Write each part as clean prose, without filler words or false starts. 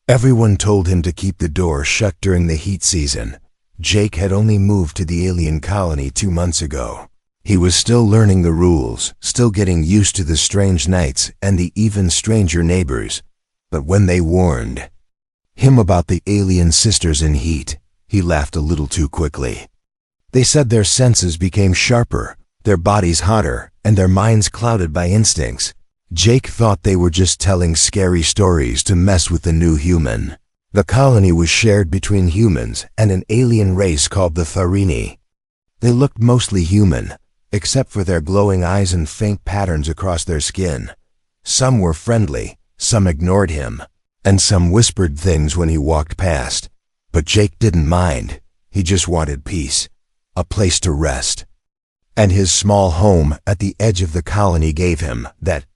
Everyone told him to keep the door shut during the heat season. Jake had only moved to the alien colony 2 months ago. He was still learning the rules, still getting used to the strange nights and the even stranger neighbors. But when they warned him about the alien sisters in heat, he laughed a little too quickly. They said their senses became sharper, their bodies hotter, and their minds clouded by instincts. Jake thought they were just telling scary stories to mess with the new human. The colony was shared between humans and an alien race called the Tharini. They looked mostly human, except for their glowing eyes and faint patterns across their skin. Some were friendly, some ignored him, and some whispered things when he walked past. But Jake didn't mind. He just wanted peace, a place to rest. And his small home at the edge of the colony gave him that.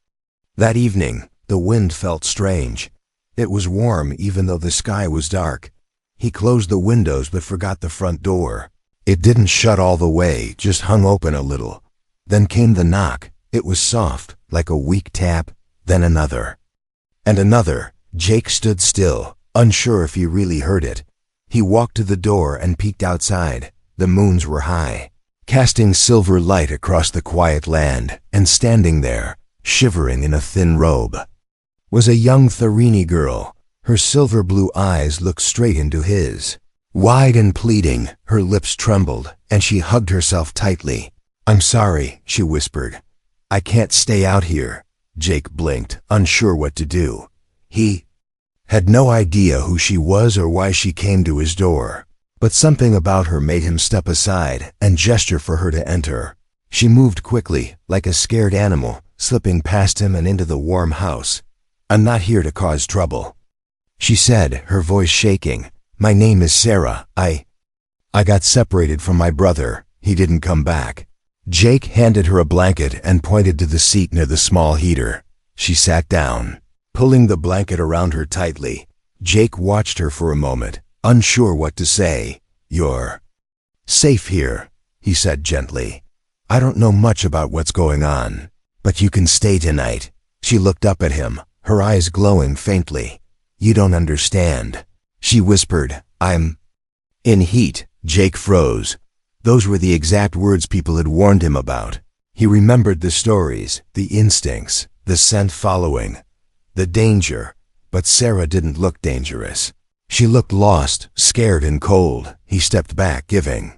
That evening, the wind felt strange. It was warm even though the sky was dark. He closed the windows but forgot the front door. It didn't shut all the way, just hung open a little. Then came the knock. It was soft, like a weak tap, then another. And another. Jake stood still, unsure if he really heard it. He walked to the door and peeked outside. The moons were high, casting silver light across the quiet land, and standing there, shivering in a thin robe, was a young Tharini girl. Her silver blue eyes looked straight into his. Wide and pleading, her lips trembled, and she hugged herself tightly. "I'm sorry," she whispered. "I can't stay out here." Jake blinked, unsure what to do. He had no idea who she was or why she came to his door, but something about her made him step aside and gesture for her to enter. She moved quickly, like a scared animal, slipping past him and into the warm house. "I'm not here to cause trouble," she said, her voice shaking. "My name is Sarah. I got separated from my brother. He didn't come back." Jake handed her a blanket and pointed to the seat near the small heater. She sat down, pulling the blanket around her tightly. Jake watched her for a moment, unsure what to say. "You're safe here," he said gently. "I don't know much about what's going on, but you can stay tonight." She looked up at him, her eyes glowing faintly. "You don't understand," she whispered. "I'm in heat." Jake froze. Those were the exact words people had warned him about. He remembered the stories, the instincts, the scent following, the danger, but Sarah didn't look dangerous. She looked lost, scared and cold. He stepped back, giving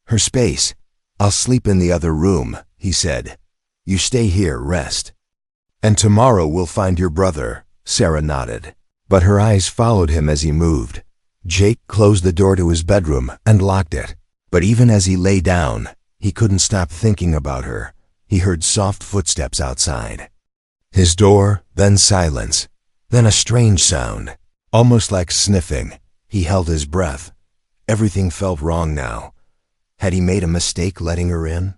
her space. "I'll sleep in the other room," he said. "You stay here, rest. And tomorrow we'll find your brother." Sarah nodded, but her eyes followed him as he moved. Jake closed the door to his bedroom and locked it. But even as he lay down, he couldn't stop thinking about her. He heard soft footsteps outside his door, then silence, then a strange sound, almost like sniffing. He held his breath. Everything felt wrong now. Had he made a mistake letting her in?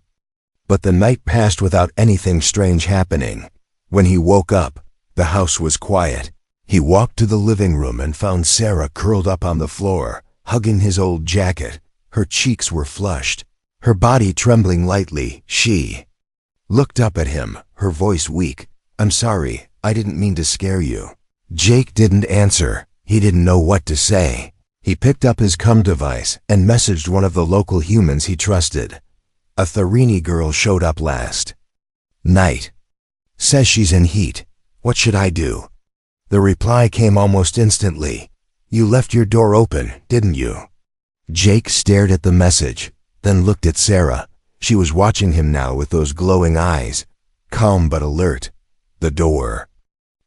But the night passed without anything strange happening. When he woke up, the house was quiet. He walked to the living room and found Sarah curled up on the floor, hugging his old jacket. Her cheeks were flushed, her body trembling lightly. She looked up at him, her voice weak. "I'm sorry, I didn't mean to scare you." Jake didn't answer. He didn't know what to say. He picked up his cum device and messaged one of the local humans he trusted. "A Tharini girl showed up last night. Says she's in heat. What should I do?" The reply came almost instantly. "You left your door open, didn't you?" Jake stared at the message, then looked at Sarah. She was watching him now with those glowing eyes, calm but alert. The door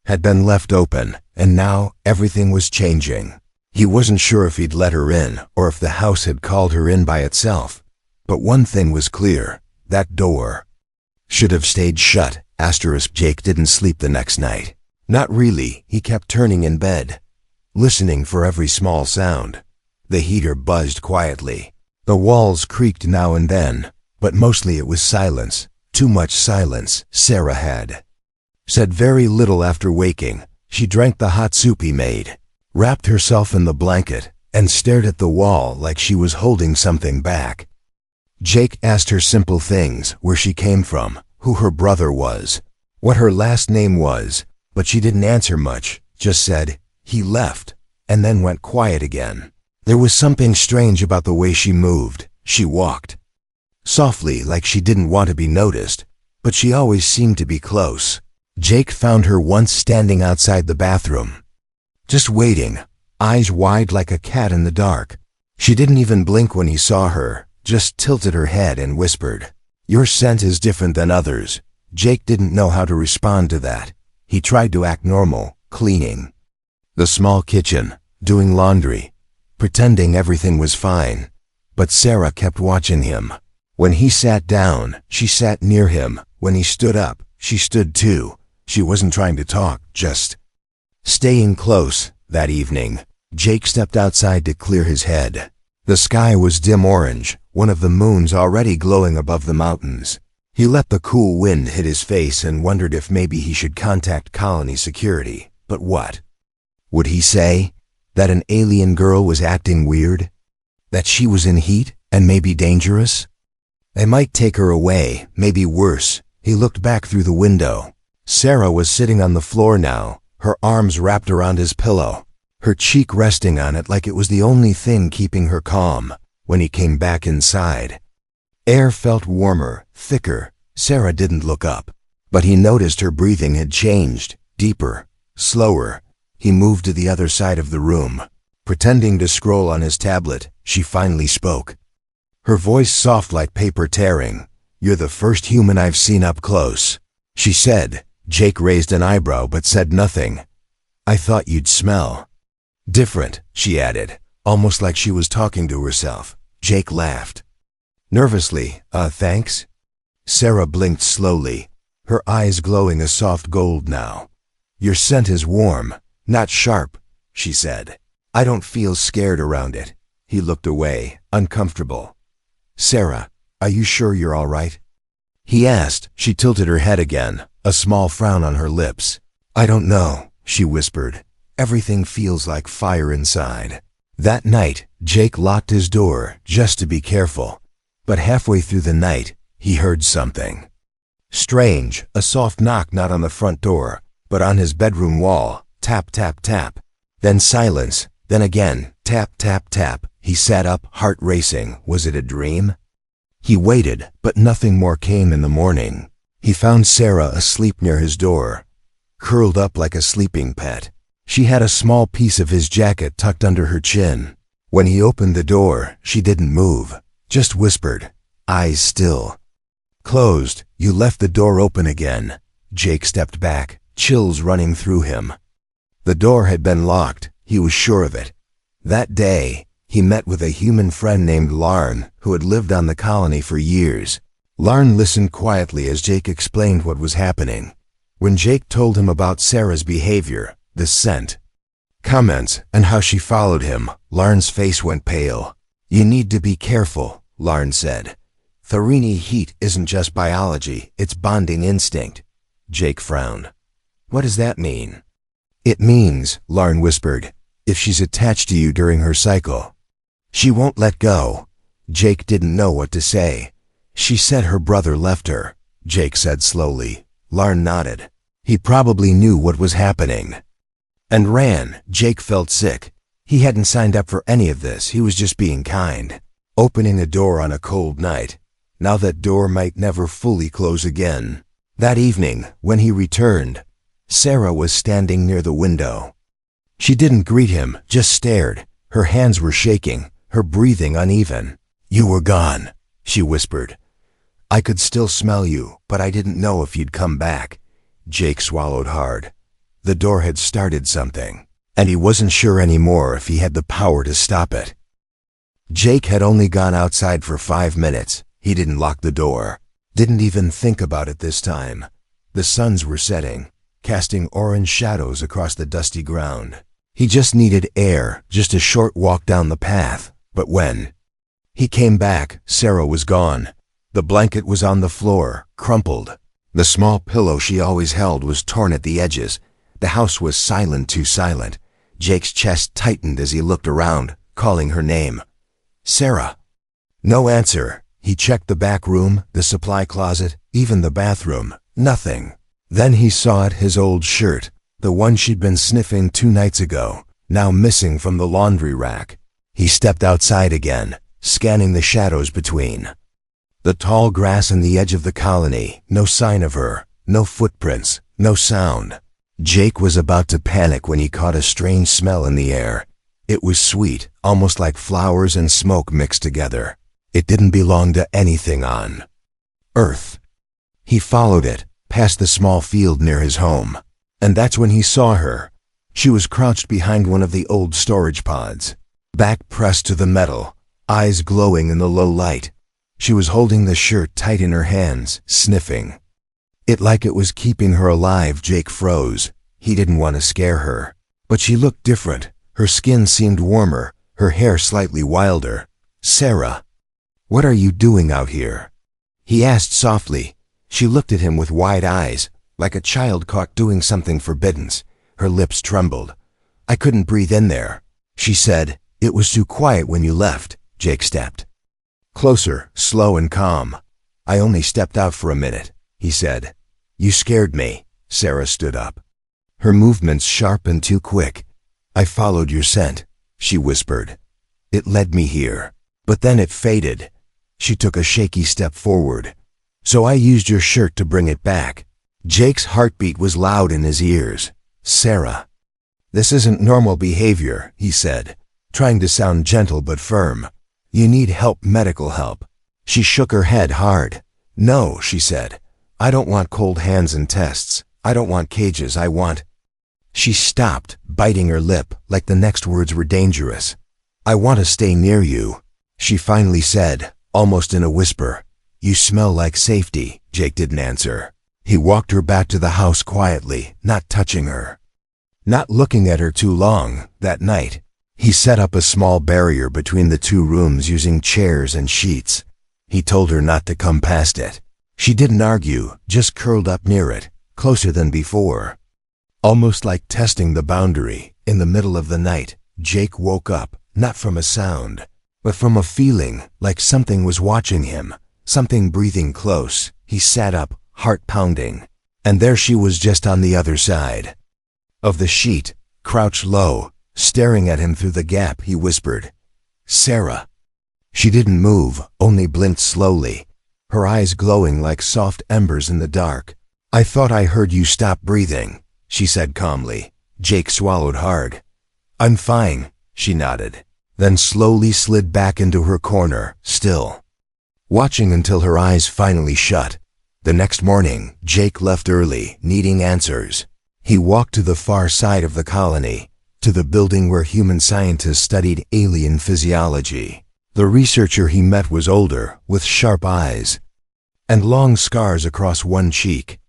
had been left open, and now everything was changing. He wasn't sure if he'd let her in or if the house had called her in by itself. But one thing was clear, that door should have stayed shut. Jake didn't sleep the next night. Not really. He kept turning in bed, listening for every small sound. The heater buzzed quietly. The walls creaked now and then, but mostly it was silence. Too much silence. Sarah had said very little after waking. She drank the hot soup he made, wrapped herself in the blanket, and stared at the wall like she was holding something back. Jake asked her simple things: where she came from, who her brother was, what her last name was, but she didn't answer much, just said, "He left." and then went quiet again. There was something strange about the way she moved. She walked softly, like she didn't want to be noticed, but she always seemed to be close. Jake found her once standing outside the bathroom, just waiting, eyes wide like a cat in the dark. She didn't even blink when he saw her, just tilted her head and whispered, "Your scent is different than others." Jake didn't know how to respond to that. He tried to act normal, cleaning the small kitchen, doing laundry, pretending everything was fine. But Sarah kept watching him. When he sat down, she sat near him. When he stood up, she stood too. She wasn't trying to talk, just staying close. That evening, Jake stepped outside to clear his head. The sky was dim orange, one of the moons already glowing above the mountains. He let the cool wind hit his face and wondered if maybe he should contact colony security. But what would he say? That an alien girl was acting weird? That she was in heat and maybe dangerous? They might take her away, maybe worse. He looked back through the window. Sarah was sitting on the floor now, her arms wrapped around his pillow, her cheek resting on it like it was the only thing keeping her calm. When he came back inside, air felt warmer, thicker. Sarah didn't look up, but he noticed her breathing had changed, deeper, slower. He moved to the other side of the room. Pretending to scroll on his tablet, she finally spoke. Her voice soft like paper tearing. "You're the first human I've seen up close," she said. Jake raised an eyebrow but said nothing. "I thought you'd smell different," she added, almost like she was talking to herself. Jake laughed nervously. Thanks?" Sarah blinked slowly, her eyes glowing a soft gold now. "Your scent is warm, not sharp," she said. "I don't feel scared around it." He looked away, uncomfortable. "Sarah, are you sure you're all right?" he asked. She tilted her head again, a small frown on her lips. "I don't know," she whispered. "Everything feels like fire inside." That night, Jake locked his door just to be careful. But halfway through the night, he heard something strange, a soft knock not on the front door, but on his bedroom wall. Tap, tap, tap. Then silence, then again, tap, tap, tap. He sat up, heart racing. Was it a dream? He waited, but nothing more came in the morning. He found Sarah asleep near his door, curled up like a sleeping pet. She had a small piece of his jacket tucked under her chin. When he opened the door, she didn't move, just whispered, eyes still closed. "You left the door open again." Jake stepped back, chills running through him. The door had been locked, he was sure of it. That day, he met with a human friend named Larn, who had lived on the colony for years. Larn listened quietly as Jake explained what was happening. When Jake told him about Sarah's behavior, the scent, comments, and how she followed him, Larn's face went pale. "You need to be careful," Larn said. "Tharini heat isn't just biology, it's bonding instinct." Jake frowned. "What does that mean?" "It means," Larn whispered, "if she's attached to you during her cycle, she won't let go." Jake didn't know what to say. "She said her brother left her," Jake said slowly. Larn nodded. He probably knew what was happening and ran. Jake felt sick. He hadn't signed up for any of this. He was just being kind, opening a door on a cold night. Now that door might never fully close again. That evening, when he returned, Sarah was standing near the window. She didn't greet him, just stared. Her hands were shaking, her breathing uneven. "You were gone," she whispered. "I could still smell you, but I didn't know if you'd come back." Jake swallowed hard. The door had started something, and he wasn't sure anymore if he had the power to stop it. Jake had only gone outside for 5 minutes. He didn't lock the door, didn't even think about it this time. The suns were setting, casting orange shadows across the dusty ground. He just needed air, just a short walk down the path. But when he came back, Sarah was gone. The blanket was on the floor, crumpled. The small pillow she always held was torn at the edges. The house was silent, too silent. Jake's chest tightened as he looked around, calling her name. "Sarah." No answer. He checked the back room, the supply closet, even the bathroom. Nothing. Then he saw it, his old shirt, the one she'd been sniffing 2 nights ago. now missing from the laundry rack. He stepped outside again, scanning the shadows between. The tall grass and the edge of the colony, no sign of her, no footprints, no sound. Jake was about to panic when he caught a strange smell in the air. It was sweet, almost like flowers and smoke mixed together. It didn't belong to anything on Earth. He followed it, past the small field near his home. And that's when he saw her. She was crouched behind one of the old storage pods, back pressed to the metal, eyes glowing in the low light. She was holding the shirt tight in her hands, sniffing. It like it was keeping her alive. Jake froze. He didn't want to scare her. But she looked different. Her skin seemed warmer, her hair slightly wilder. "Sarah, what are you doing out here?" he asked softly. She looked at him with wide eyes, like a child caught doing something forbidden. Her lips trembled. "I couldn't breathe in there," she said. "It was too quiet when you left." Jake stepped closer, slow and calm. "I only stepped out for a minute," he said. "You scared me." Sarah stood up, her movements sharp and too quick. "I followed your scent," she whispered. "It led me here, but then it faded." She took a shaky step forward. "So I used your shirt to bring it back." Jake's heartbeat was loud in his ears. "Sarah, this isn't normal behavior," he said, trying to sound gentle but firm. "You need help, medical help." She shook her head hard. "No," she said. "I don't want cold hands and tests. I don't want cages. I want—" She stopped, biting her lip, like the next words were dangerous. "I want to stay near you," she finally said, almost in a whisper. "You smell like safety." Jake didn't answer. He walked her back to the house quietly, not touching her, not looking at her too long. That night, he set up a small barrier between the two rooms using chairs and sheets. He told her not to come past it. She didn't argue, just curled up near it, closer than before. Almost like testing the boundary. In the middle of the night, Jake woke up, not from a sound, but from a feeling like something was watching him, something breathing close. He sat up, heart pounding, and there she was just on the other side of the sheet, crouched low, staring at him through the gap. He whispered, "Sarah." She didn't move, only blinked slowly, her eyes glowing like soft embers in the dark. "I thought I heard you stop breathing," she said calmly. Jake swallowed hard. "I'm fine," she nodded, then slowly slid back into her corner, still watching until her eyes finally shut. The next morning, Jake left early, needing answers. He walked to the far side of the colony, to the building where human scientists studied alien physiology. The researcher he met was older, with sharp eyes and long scars across one cheek.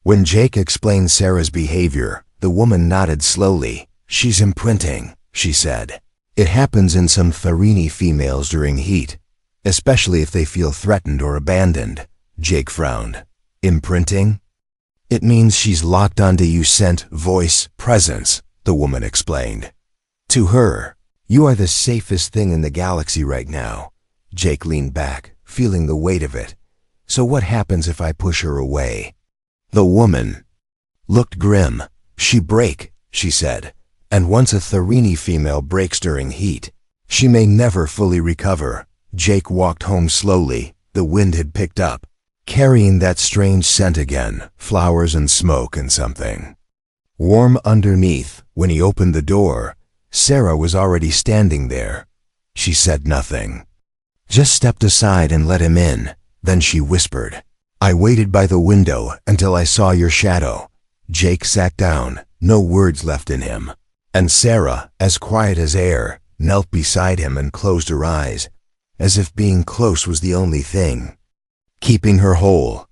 When Jake explained Sarah's behavior, the woman nodded slowly. "She's imprinting," she said. "It happens in some Farini females during heat, especially if they feel threatened or abandoned." Jake frowned. "Imprinting?" "It means she's locked onto you, scent, voice, presence," the woman explained. "To her, you are the safest thing in the galaxy right now." Jake leaned back, feeling the weight of it. "So what happens if I push her away?" The woman looked grim. "She break," she said. "And once a Farini female breaks during heat, she may never fully recover." Jake walked home slowly. The wind had picked up, carrying that strange scent again, flowers and smoke and something warm underneath. When he opened the door, Sarah was already standing there. She said nothing, just stepped aside and let him in. Then she whispered, "I waited by the window until I saw your shadow." Jake sat down, no words left in him. And Sarah, as quiet as air, knelt beside him and closed her eyes, as if being close was the only thing keeping her whole.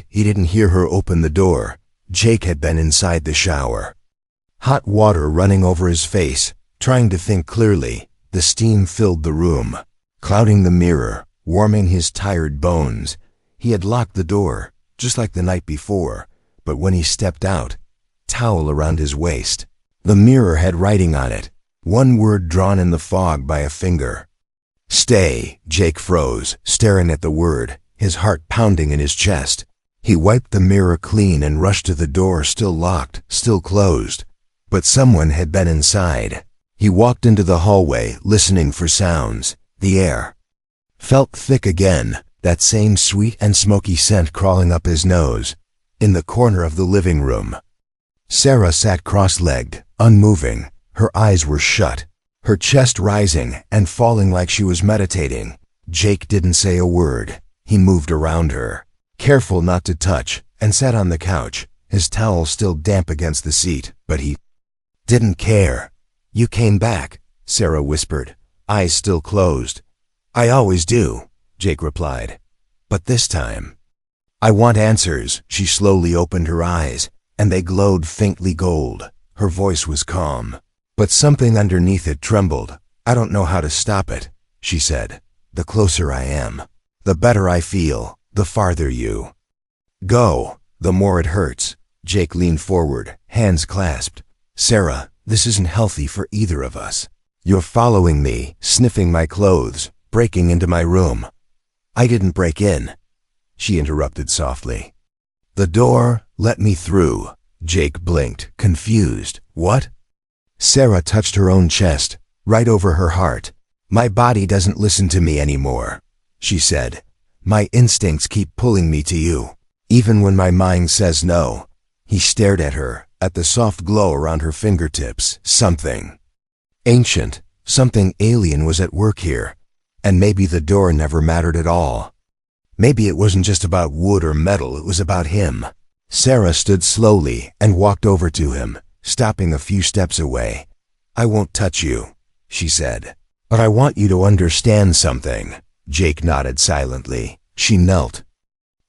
He didn't hear her open the door. Jake had been inside the shower, hot water running over his face, trying to think clearly. The steam filled the room, clouding the mirror, warming his tired bones. He had locked the door, just like the night before, but when he stepped out, towel around his waist. The mirror had writing on it, one word drawn in the fog by a finger. "Stay." Jake froze, staring at the word, his heart pounding in his chest. He wiped the mirror clean and rushed to the door, still locked, still closed. but someone had been inside. He walked into the hallway, listening for sounds. The air felt thick again, that same sweet and smoky scent crawling up his nose. In the corner of the living room, Sarah sat cross-legged, unmoving. Her eyes were shut, her chest rising and falling like she was meditating. Jake didn't say a word. He moved around her, careful not to touch, and sat on the couch, his towel still damp against the seat, but he didn't care. "You came back," Sarah whispered, eyes still closed. "I always do," Jake replied. "But this time, I want answers." She slowly opened her eyes, and they glowed faintly gold. Her voice was calm, but something underneath it trembled. "I don't know how to stop it," she said. "The closer I am, the better I feel. The farther you go, the more it hurts." Jake leaned forward, hands clasped. "Sarah, this isn't healthy for either of us. You're following me, sniffing my clothes, breaking into my room." "I didn't break in," she interrupted softly. "The door let me through." Jake blinked, confused. "What?" Sarah touched her own chest, right over her heart. "My body doesn't listen to me anymore," she said. "My instincts keep pulling me to you, even when my mind says no." He stared at her, at the soft glow around her fingertips. Something ancient, something alien was at work here. And maybe the door never mattered at all. Maybe it wasn't just about wood or metal, it was about him. Sarah stood slowly and walked over to him, stopping a few steps away. "I won't touch you," she said. "But I want you to understand something." Jake nodded silently. She knelt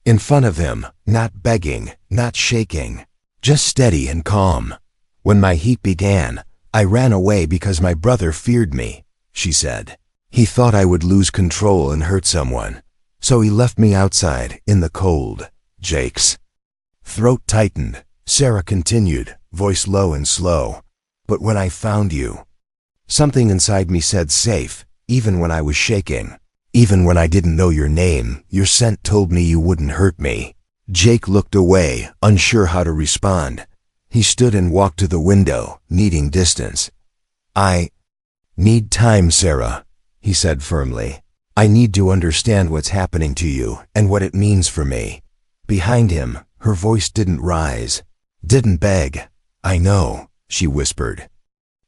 in front of him, not begging, not shaking, just steady and calm. "When my heat began, I ran away because my brother feared me," she said. "He thought I would lose control and hurt someone. So he left me outside, in the cold." Jake's throat tightened. Sarah continued, voice low and slow. "But when I found you, something inside me said safe, even when I was shaking. Even when I didn't know your name, your scent told me you wouldn't hurt me." Jake looked away, unsure how to respond. He stood and walked to the window, needing distance. "I need time, Sarah," he said firmly. "I need to understand what's happening to you and what it means for me." Behind him, her voice didn't rise, didn't beg. "I know," she whispered.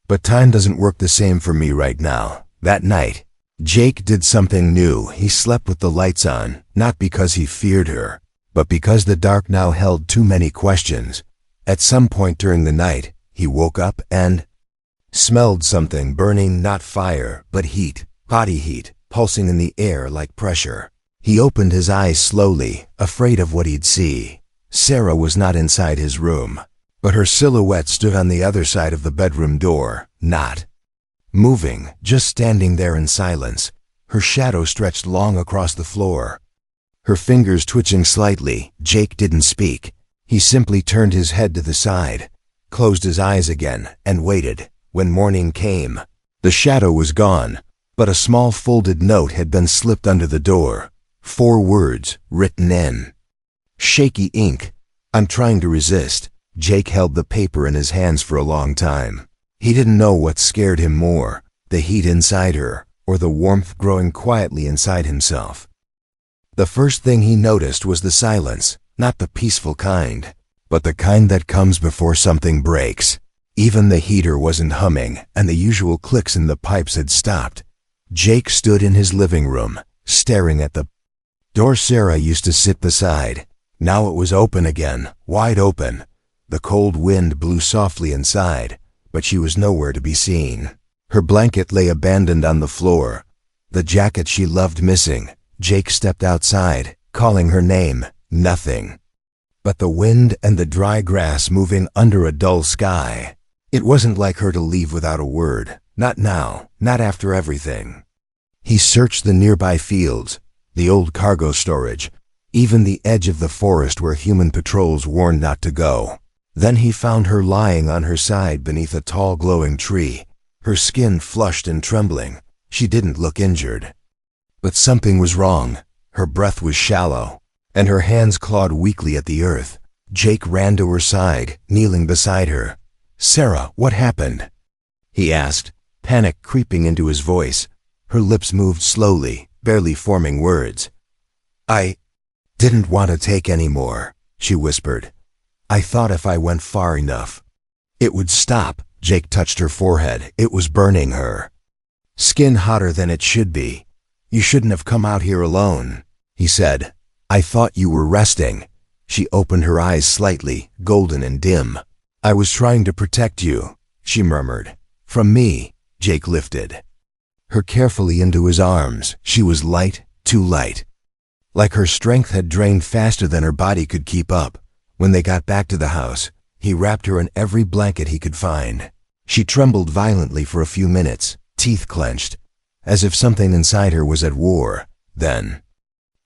"But time doesn't work the same for me right now." That night, Jake did something new. He slept with the lights on, not because he feared her, but because the dark now held too many questions. At some point during the night, he woke up and smelled something burning, not fire, but heat, body heat, pulsing in the air like pressure. He opened his eyes slowly, afraid of what he'd see. Sarah was not inside his room, but her silhouette stood on the other side of the bedroom door, not moving, just standing there in silence. Her shadow stretched long across the floor, her fingers twitching slightly. Jake didn't speak. He simply turned his head to the side, closed his eyes again, and waited. When morning came, the shadow was gone, but a small folded note had been slipped under the door. 4 words, written in shaky ink. "I'm trying to resist." Jake held the paper in his hands for a long time. He didn't know what scared him more, the heat inside her, or the warmth growing quietly inside himself. The first thing he noticed was the silence, not the peaceful kind, but the kind that comes before something breaks. Even the heater wasn't humming, and the usual clicks in the pipes had stopped. Jake stood in his living room, staring at the door Sarah used to sit beside. Now it was open again, wide open. The cold wind blew softly inside, but she was nowhere to be seen. Her blanket lay abandoned on the floor, the jacket she loved missing. Jake stepped outside, calling her name. Nothing but the wind and the dry grass moving under a dull sky. It wasn't like her to leave without a word. Not now, not after everything. He searched the nearby fields, the old cargo storage, even the edge of the forest where human patrols warned not to go. Then he found her lying on her side beneath a tall glowing tree, her skin flushed and trembling. She didn't look injured. But something was wrong. Her breath was shallow, and her hands clawed weakly at the earth. Jake ran to her side, kneeling beside her. "Sarah, what happened?" he asked, panic creeping into his voice. Her lips moved slowly, barely forming words. "I didn't want to take any more," she whispered. "I thought if I went far enough, it would stop." Jake touched her forehead. It was burning her. "Skin hotter than it should be. You shouldn't have come out here alone," he said. "I thought you were resting." She opened her eyes slightly, golden and dim. "I was trying to protect you," she murmured. "From me." Jake lifted her carefully into his arms. She was light, too light. Like her strength had drained faster than her body could keep up. When they got back to the house, he wrapped her in every blanket he could find. She trembled violently for a few minutes, teeth clenched, as if something inside her was at war. Then,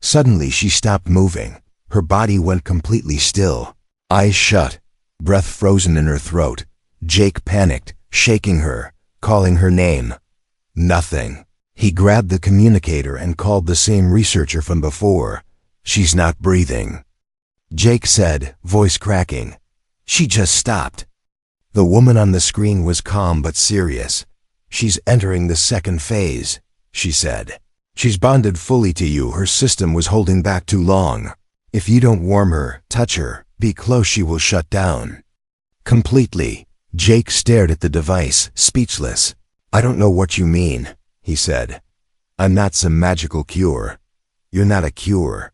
suddenly she stopped moving. Her body went completely still. Eyes shut, breath frozen in her throat. Jake panicked, shaking her, calling her name. Nothing. He grabbed the communicator and called the same researcher from before. "She's not breathing," Jake said, voice cracking. "She just stopped." The woman on the screen was calm but serious. "She's entering the second phase," she said. "She's bonded fully to you. Her system was holding back too long. If you don't warm her, touch her, be close, she will shut down completely." Jake stared at the device, speechless. "I don't know what you mean," he said. "I'm not some magical cure." "You're not a cure,"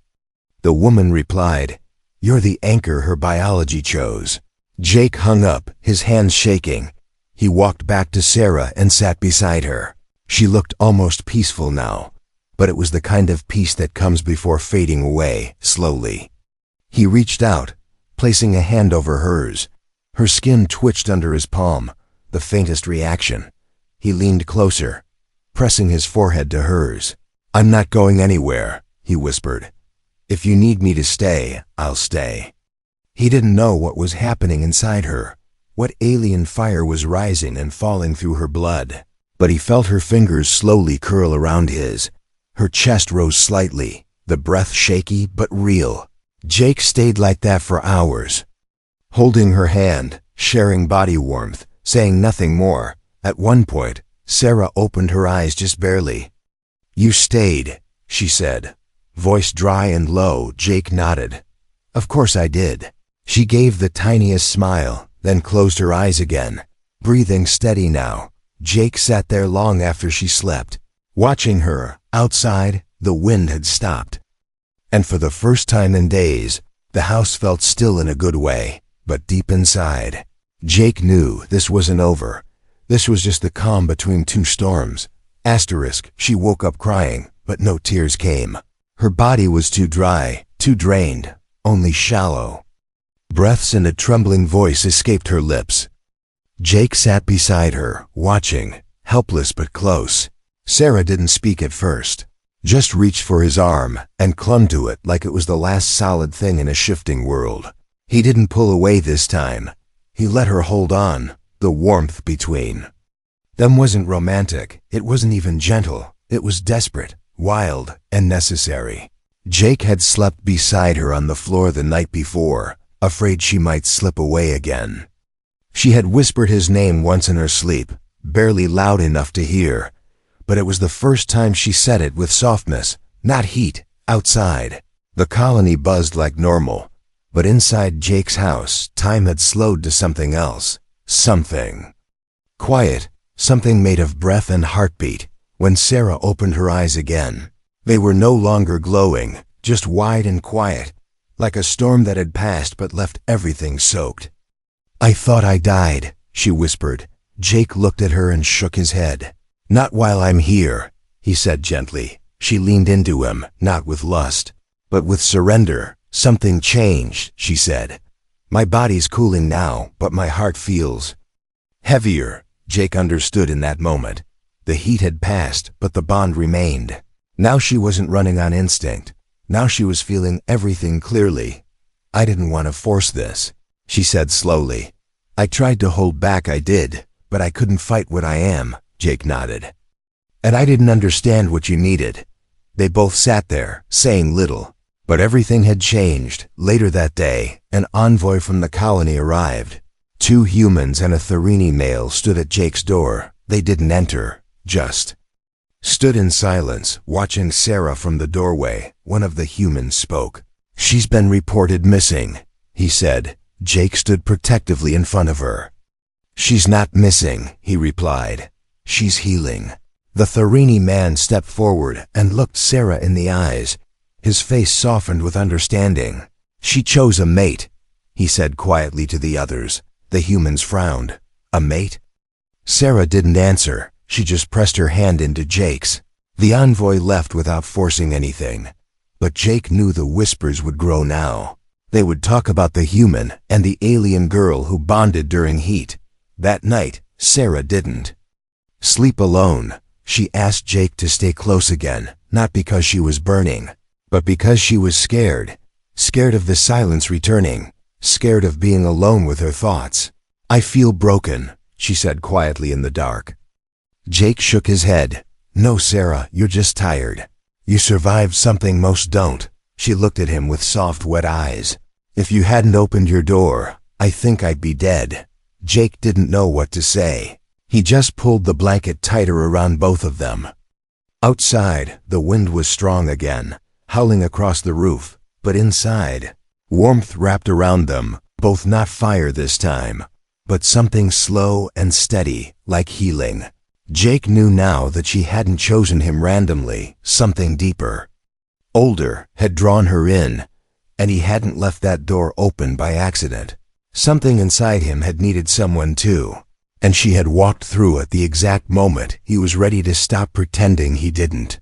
the woman replied. "You're the anchor her biology chose." Jake hung up, his hands shaking. He walked back to Sarah and sat beside her. She looked almost peaceful now, but it was the kind of peace that comes before fading away, slowly. He reached out, placing a hand over hers. Her skin twitched under his palm, the faintest reaction. He leaned closer, pressing his forehead to hers. "I'm not going anywhere," he whispered. "If you need me to stay, I'll stay." He didn't know what was happening inside her, what alien fire was rising and falling through her blood, but he felt her fingers slowly curl around his. Her chest rose slightly, the breath shaky but real. Jake stayed like that for hours, holding her hand, sharing body warmth, saying nothing more. At one point, Sarah opened her eyes just barely. "You stayed," she said, voice dry and low. Jake nodded. "Of course I did." She gave the tiniest smile, then closed her eyes again, breathing steady now. Jake sat there long after she slept, watching her. Outside, the wind had stopped. And for the first time in days, the house felt still in a good way, but deep inside, Jake knew this wasn't over. This was just the calm between two storms. She woke up crying, but no tears came. Her body was too dry, too drained, only shallow. Breaths and a trembling voice escaped her lips. Jake sat beside her, watching, helpless but close. Sarah didn't speak at first, just reached for his arm and clung to it like it was the last solid thing in a shifting world. He didn't pull away this time. He let her hold on. The warmth between them wasn't romantic, it wasn't even gentle, it was desperate, wild, and necessary. Jake had slept beside her on the floor the night before, afraid she might slip away again. She had whispered his name once in her sleep, barely loud enough to hear, but it was the first time she said it with softness, not heat. Outside, the colony buzzed like normal, but inside Jake's house, time had slowed to something else. Something quiet, something made of breath and heartbeat. When Sarah opened her eyes again, they were no longer glowing, just wide and quiet, like a storm that had passed but left everything soaked. "I thought I died," she whispered. Jake looked at her and shook his head. "Not while I'm here," he said gently. She leaned into him, not with lust, but with surrender. "Something changed," she said. "My body's cooling now, but my heart feels heavier." Jake understood in that moment. The heat had passed, but the bond remained. Now she wasn't running on instinct. Now she was feeling everything clearly. "I didn't want to force this," she said slowly. "I tried to hold back, I did, but I couldn't fight what I am." Jake nodded. "And I didn't understand what you needed." They both sat there, saying little. But everything had changed. Later that day, an envoy from the colony arrived. 2 humans and a Therini male stood at Jake's door. They didn't enter, just stood in silence, watching Sarah from the doorway. One of the humans spoke. "She's been reported missing," he said. Jake stood protectively in front of her. "She's not missing," he replied. "She's healing." The Therini man stepped forward and looked Sarah in the eyes. His face softened with understanding. "She chose a mate," he said quietly to the others. The humans frowned. "A mate?" Sarah didn't answer. She just pressed her hand into Jake's. The envoy left without forcing anything. But Jake knew the whispers would grow now. They would talk about the human and the alien girl who bonded during heat. That night, Sarah didn't sleep alone. She asked Jake to stay close again, not because she was burning, but because she was scared. Scared of the silence returning. Scared of being alone with her thoughts. "I feel broken," she said quietly in the dark. Jake shook his head. "No, Sarah, you're just tired. You survived something most don't." She looked at him with soft, wet eyes. "If you hadn't opened your door, I think I'd be dead." Jake didn't know what to say. He just pulled the blanket tighter around both of them. Outside, the wind was strong again, howling across the roof, but inside, warmth wrapped around them, both not fire this time, but something slow and steady, like healing. Jake knew now that she hadn't chosen him randomly. Something deeper, older, had drawn her in, and he hadn't left that door open by accident. Something inside him had needed someone too, and she had walked through at the exact moment he was ready to stop pretending he didn't.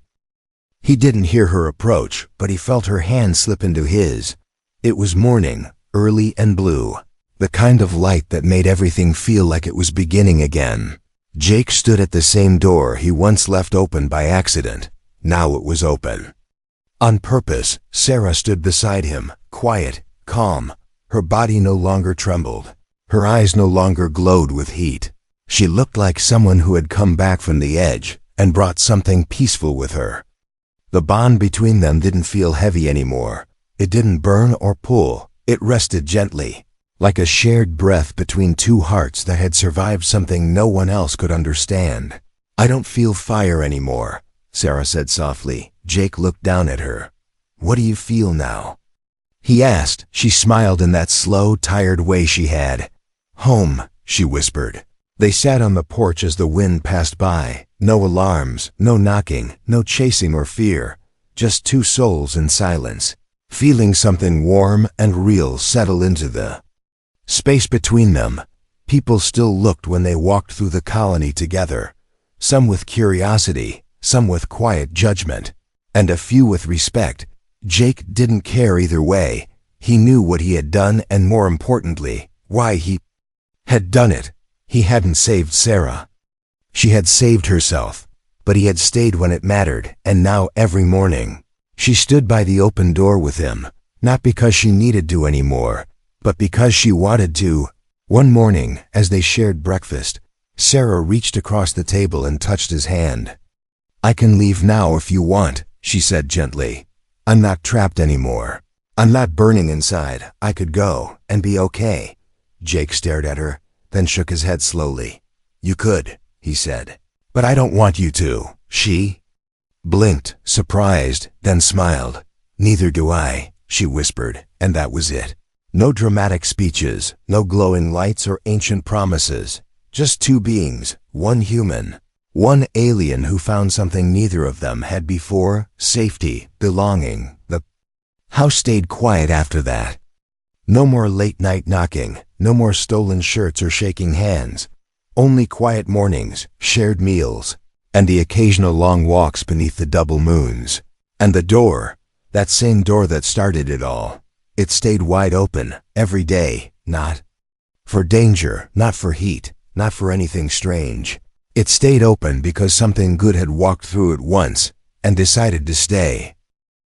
He didn't hear her approach, but he felt her hand slip into his. It was morning, early and blue, the kind of light that made everything feel like it was beginning again. Jake stood at the same door he once left open by accident. Now it was open. On purpose, Sarah stood beside him, quiet, calm. Her body no longer trembled. Her eyes no longer glowed with heat. She looked like someone who had come back from the edge and brought something peaceful with her. The bond between them didn't feel heavy anymore. It didn't burn or pull. It rested gently, like a shared breath between 2 hearts that had survived something no one else could understand. "I don't feel fire anymore," Sarah said softly. Jake looked down at her. "What do you feel now?" he asked. She smiled in that slow, tired way she had. "Home," she whispered. They sat on the porch as the wind passed by. No alarms, no knocking, no chasing or fear. Just 2 souls in silence, feeling something warm and real settle into the space between them. People still looked when they walked through the colony together. Some with curiosity, some with quiet judgment, and a few with respect. Jake didn't care either way. He knew what he had done and, more importantly, why he had done it. He hadn't saved Sarah. She had saved herself, but he had stayed when it mattered, and now every morning, she stood by the open door with him, not because she needed to anymore, but because she wanted to. One morning, as they shared breakfast, Sarah reached across the table and touched his hand. "I can leave now if you want," she said gently. "I'm not trapped anymore. I'm not burning inside. I could go and be okay." Jake stared at her, then shook his head slowly. "You could," he said, "but I don't want you to." She blinked, surprised, then smiled. "Neither do I," she whispered, and that was it. No dramatic speeches, no glowing lights or ancient promises. Just 2 beings, one human, one alien who found something neither of them had before: safety, belonging. The house stayed quiet after that. No more late-night knocking, no more stolen shirts or shaking hands. Only quiet mornings, shared meals, and the occasional long walks beneath the double moons. And the door, that same door that started it all, it stayed wide open, every day, not for danger, not for heat, not for anything strange. It stayed open because something good had walked through it once and decided to stay.